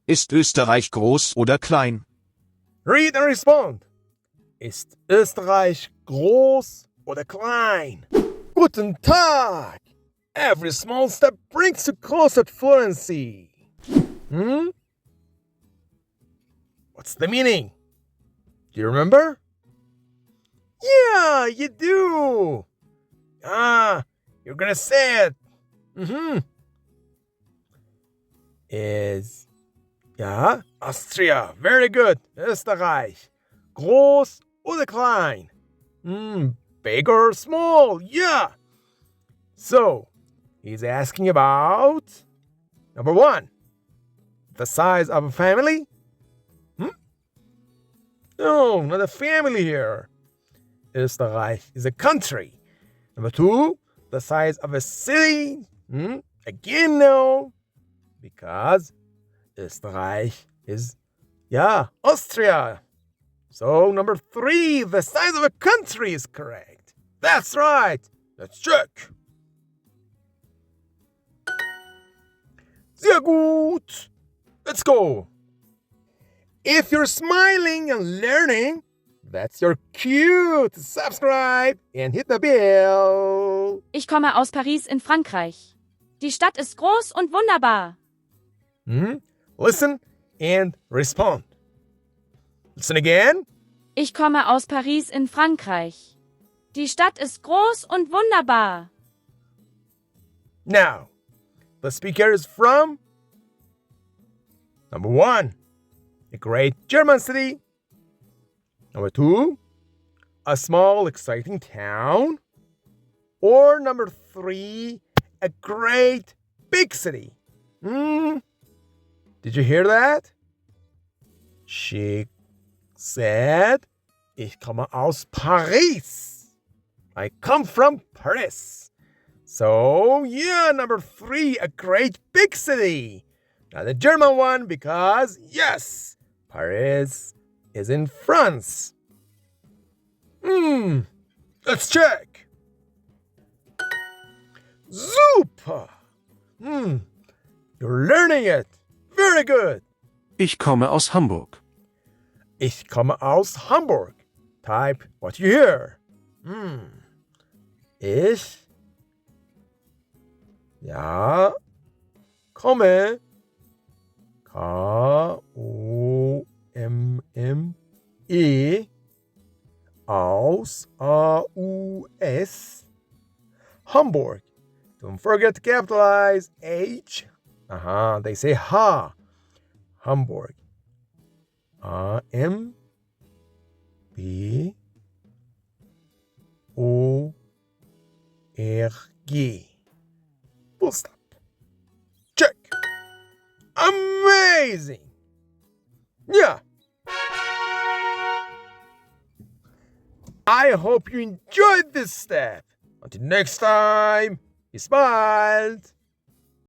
Ist Österreich groß oder klein? Read and respond. Ist Österreich groß oder klein? Guten Tag! Every small step brings you closer to fluency. What's the meaning? Do you remember? Yeah, you do. You're gonna say it. Is, ja, Austria. Very good. Österreich. Groß oder klein? Big or small? Yeah. So, he's asking about number 1, the size of a family. No, not a family here. Österreich is a country. Number 2, the size of a city. Again, no, because Österreich is, Austria. So, number 3, the size of a country is correct. That's right. Let's check. Sehr gut. Let's go. If you're smiling and learning, that's your cue to subscribe and hit the bell. Ich komme aus Paris in Frankreich. Die Stadt ist groß und wunderbar. Listen and respond. Listen again. Ich komme aus Paris in Frankreich. Die Stadt ist groß und wunderbar. Now, the speaker is from number 1, a great German city. Number 2, a small, exciting town. Or number 3, a great big city. Did you hear that? She said, Ich komme aus Paris. I come from Paris. So, number 3, a great big city. Now the German one, because, yes, Paris is in France. Let's check. Super. You're learning it. Very good. Ich komme aus Hamburg. Ich komme aus Hamburg. Type what you hear. Ich, komme, K-O-M-M-E, aus, A-U-S, Hamburg. Don't forget to capitalize H. They say ha. Hamburg. A-M-B-O-R-G. Full stop. Check. Amazing. Yeah. I hope you enjoyed this step. Until next time, bis bald.